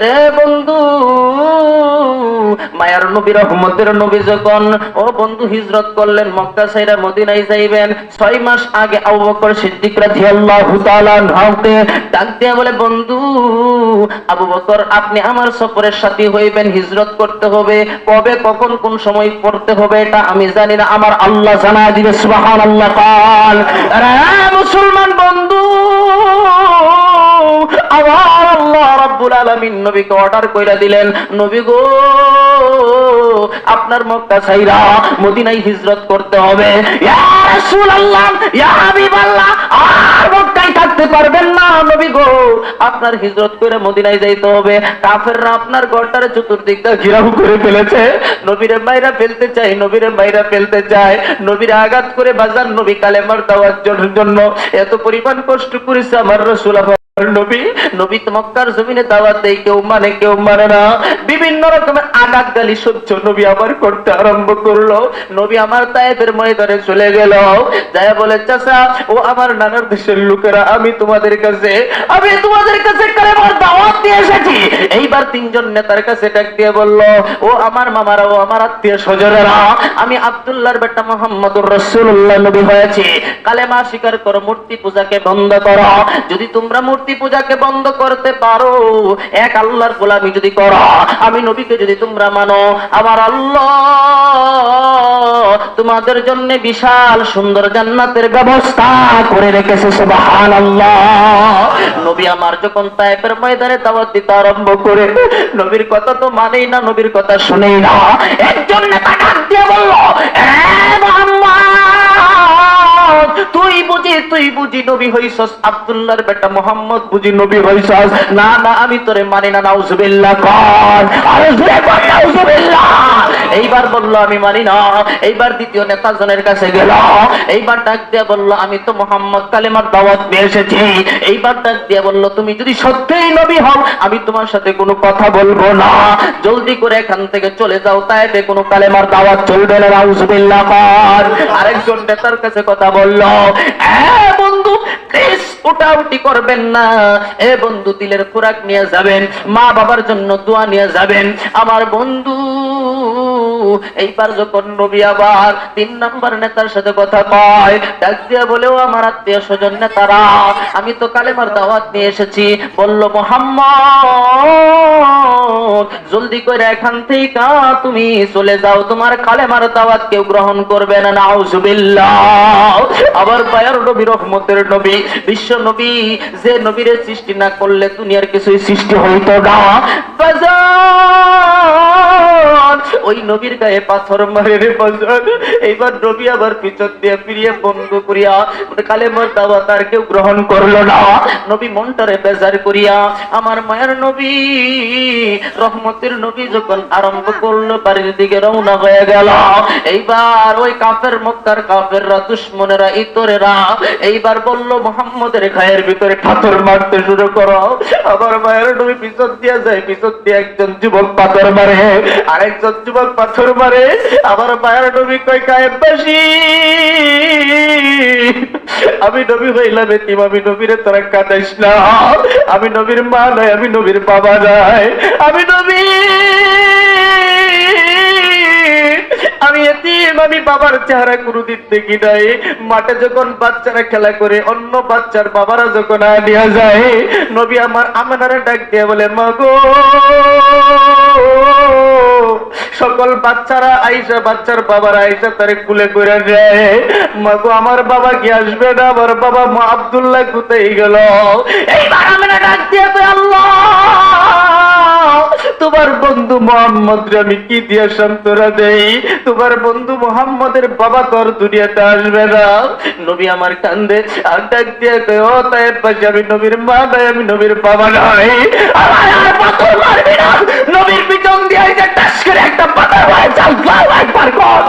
রে বন্ধু, মায়ার নবী রহমতের নবী যখন ও বন্ধু হিজরত করলেন, মক্কা ছাইরা মদিনায় যাইবেন, 6 মাস আগে আবু বকর সিদ্দিক রাদিয়াল্লাহু তাআলা আনহুকে ডাক দিয়ে বলে, বন্ধু আবু বকর, আপনি আমার সফরের সাথী হইবেন, হিজরত করতে হবে, কবে কখন কোন সময় পড়তে হবে এটা আমি জানি না, আমার আল্লাহ জানায় দিবে। সুবহানাল্লাহ। কাল আরে মুসলমান বন্ধু, আবার আল্লাহ রাব্বুল আলামিন নবীকে অর্ডার কইরা দিলেন, নবী গো, আপনার মক্কা ছাইরা মদিনায় হিজরত করতে হবে। ইয়া রাসূলুল্লাহ, ইয়া হাবিবাল্লাহ, আর মক্কায় থাকতে পারবেন না নবী গো, আপনার হিজরত করে মদিনায় যাইতে হবে। কাফেররা আপনার ঘরটারে চতুর্দিকটা ঘেরাও করে ফেলেছে, নবীরে বাইরা ফেলতে চাই, নবীরে বাইরা ফেলতে চায়, নবীরে আঘাত করে বাজার নবী কালেমার দাওয়াত জন্য এত পরিমাণ কষ্ট করেছে আমার রাসূল। নবী নবী তো মক্কার জমিনে দাওয়াত দেয়, কেউ মানে না, বিভিন্ন রকমের আঘাত গালি সহ্য নবী আবার করতে আরম্ভ করলো। নবী আমার তায়েফের ময়দানে চলে গেল, যায় বলে, চাচা ও আমার নানার দেশের লোকেরা, আমি তোমাদের কাছে কালেমার দাওয়াত দিয়ে এসেছি। এইবার 3 জন নেতার কাছে ডাক দিয়ে বলল, ও আমার মামারা, ও আমার আত্মীয় স্বজনেরা, আমি আব্দুল্লাহর বেটা মুহাম্মদুর রাসূলুল্লাহ নবী হয়েছি, কালেমা স্বীকার করো, মূর্তি পূজাকে বন্ধ করো। যদি তোমরা মূর্তি পূজাকে বন্ধ করতে পারো, এক আল্লাহর গোলামি যদি করো, আমি নবীকে যদি তোমরা মানো, আমার আল্লাহ তোমাদের জন্য বিশাল সুন্দর জান্নাতের ব্যবস্থা করে রেখেছে। সুবহানাল্লাহ। নবী আমার যখন তায়েফের ময়দানে দাওয়াত দিতে আরম্ভ করে, নবীর কথা তো মানেই না, নবীর কথা শুনেই না। একজন নেতা ডাক দিয়ে বলল, এ মুহাম্মদ, তুই বুঝি নবী হইছস, আব্দুল্লাহর বেটা মুহাম্মদ বুঝি নবী হইছস? না না, আমি তোরে মানি না। নাউজুবিল্লাহ। কর আরে জোরে কর নাউজুবিল্লাহ। এইবার বলল, আমি মানি না। এইবার দ্বিতীয় নেতা জনের কাছে গেল, এইবার ডাক দিয়ে বলল, আমি তো মুহাম্মদ কালেমার দাওয়াত নিয়ে এসেছি। এইবার ডাক দিয়ে বলল, তুমি যদি সত্যিই নবী হও, আমি তোমার সাথে কোনো কথা বলবো না, জলদি করে এখান থেকে চলে যাও, তাইতে কোনো কালেমার দাওয়াত চলবে না। নাউজুবিল্লাহ। কর আরেকজন নেতার কাছে কথা বলল, বন্ধু প্লিজ উঠাউটি করবেন না, এ বন্ধু দিলের খোরাক নিয়ে যাবেন, মা বাবার জন্য দোয়া নিয়ে যাবেন। আমার বন্ধু এইবার যখন নবী আবার 3 নম্বর নেতার সাথে কথা কয়, ডাক দিয়া বলেও, আমার আত্মীয় স্বজন নেতারা, আমি তো কালেমার দাওয়াত নিয়ে এসেছি। বলল, মুহাম্মদ জলদি করে এখান থেকে তুমি চলে যাও, তোমার কালেমার দাওয়াত কেউ গ্রহণ করবে না। নাউজুবিল্লাহ। আবার বায়ার নবী রহমতের নবী, বিশ্ব নবী, যে নবীরে সৃষ্টি না করলে দুনিয়ার কিছুই সৃষ্টি হইতো না, ওই নবীর গায়ে পাথর মারে রে বাজার। এইবার নবী আবার পিছন দিয়ে ফিরিয়ে বন্ধ করিয়া কালেমার দাওয়াত আর কেউ গ্রহণ করলো না। নবী মনটারে বেজার করিয়া আমার মায়ের নবী রহমতের নবী যখন আরম্ভ করলো, বাড়ির দিকে রওনা হয়ে গেল। এইবার ওই কাফের মক্কার কাফেররা, দুশমনেরা, ইতরেরা এইবার বলল, মুহাম্মদের গায়ের ভিতরে পাথর মারতে শুরু করো। আমার মায়ের নবী পিছন দিয়ে যায়, পিছন দিয়ে একজন যুবক পাথর মারে, আরেকজন যুবক পাথর মারে। আমার মায়ের নবী কয়, কায়েববাসী, আমি নবী হইলাম এতিম, আমি নবীরে তোরা কাটাইস না, আমি নবীর মা নাই, আমি নবীর বাবা নাই, আমি নবী, আমি এতিম, আমি বাবার চেহারা কোনদিন দেখি নাই। মাঠে যখন বাচ্চারা খেলা করে, অন্য বাচ্চার বাবারা যখন আনিয়া যায়, নবী আমার আমানারে ডাক দিয়ে বলে, মাগো, সকল বাচ্চারা আইসা, বাচ্চার বাবার আইসা তারে কুলে করে যায়। মাগো, আমার বাবা কি আসবে না? আমার বাবা মা আব্দুল্লাহ কোথায় গেল? এইবার আমরা ডাক দিয়ে, আল্লাহ, তোমার বন্ধু মোহাম্মদ রে আমি কি দিয়ে সান্ত্বনা দেই? তোমার বন্ধু মোহাম্মদের বাবা তোর দুনিয়াতে আসবে না। নবী আমার কান্দে আর ডাক দিয়ে কয়, ও তায়েব বাসী, আমি নবীর মা নাই, আমি নবীর বাবা নাই, আমার আর পাথর মারবি না। নবীর পিছন দিয়ে টাস করে একটা পাথর মারে, আল্লাহু আকবার কর।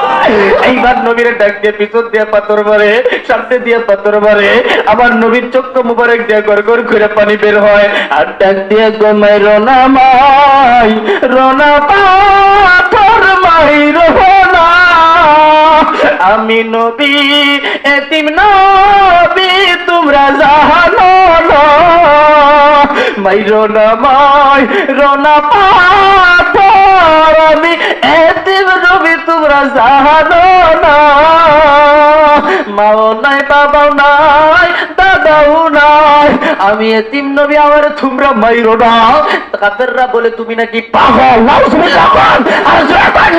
এইবার নবীর ডাক দিয়ে পিছন দিয়ে পাথর মারে, সামনে দিয়ে পাথর মারে। আমার নবীর চক্ষু মুবারক দিয়ে গড়গড় করে পানি বের হয়। আর ডাক দিয়ে, গমাই রোনা মাই, রোনা পাথর মাই রোনা, আমি নবী এতিম নবী তোমরা জানো না মাইরো না মাইরো না পাথর আমি এতিম নবী তোমরা জানো না মাও নাই বাবাও নাই দাদাও নাই আমি এতিম নবী আমার তোমরা মাইরো না কাফেররা বলে তুমি নাকি পাগল নাউজুবিল্লাহ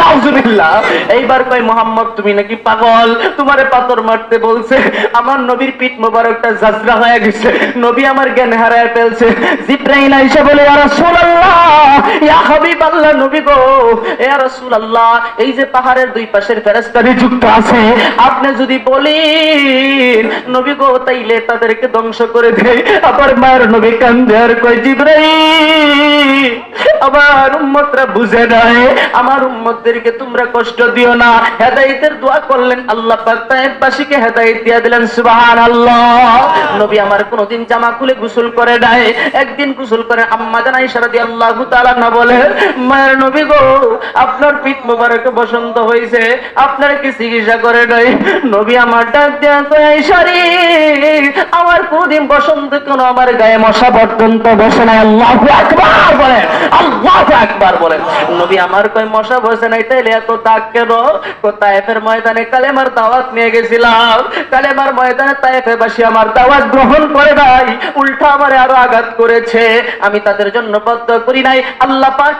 নাউজুবিল্লাহ এইবার কয় মুহাম্মদ তুমি নাকি পাগল তোমারে পাথর মারতে বলছে আমার নবীর পিঠ মোবারকটা জাজরা হয়ে গেছে নবী আমার জ্ঞান হারায় ফেলছে জিবরাইল আইসা বলে ইয়া রাসূলুল্লাহ ইয়া হাবিবাল্লাহ নবী গো ইয়া রাসূলুল্লাহ এই যে পাহাড়ের দুই পাশের ফেরেশতা নিযুক্ত আছে আপনি যদি বলেন নবী গো তাইলে তাদেরকে ধ্বংস করে দেই আবার মায়ের নবী কান্দে আর কয় জিবরাইল আমার উম্মতরা বুঝে নাই আমার উম্মতদেরকে তোমরা কষ্ট দিও না হেদায়েতের দোয়া করলেন আল্লাহ পাক তায়েববাসীকে হেদায়েত দিয়ে দিলেন সুবহানাল্লাহ নবী আমার কোনদিন জামা খুলে গোসল করে নাই একদিন গোসল করে আম্মা জান আয়েশা রাদিয়াল্লাহু তাআলা না বলে মায়ের নবী গো আপনার পিঠ মোবারকে বসন্ত হইছে আপনার কি চিকিৎসা করে নাই নবী আমার ডাক দিয়া কয় আয়েশা রে আমার কোনদিন বসন্ত কেন আমার গায়ে মশা পর্যন্ত বসে নাই আল্লাহু আকবার বলে আল্লাহু আকবার বলে নবী আমার কয় মশা বসে নাই তাইলে এত দাগ কেন তায়েফের ময়দানে কালেমার দাওয়াত নিয়ে গেছিলাম কালেমার ময়দানে তায়েফে বাসী আমার দাওয়াত গ্রহণ করে নাই উল্টা আমারে আরো আঘাত করেছে আমি তাদের জন্য বদ্ধ করি নাই আল্লাহ পাক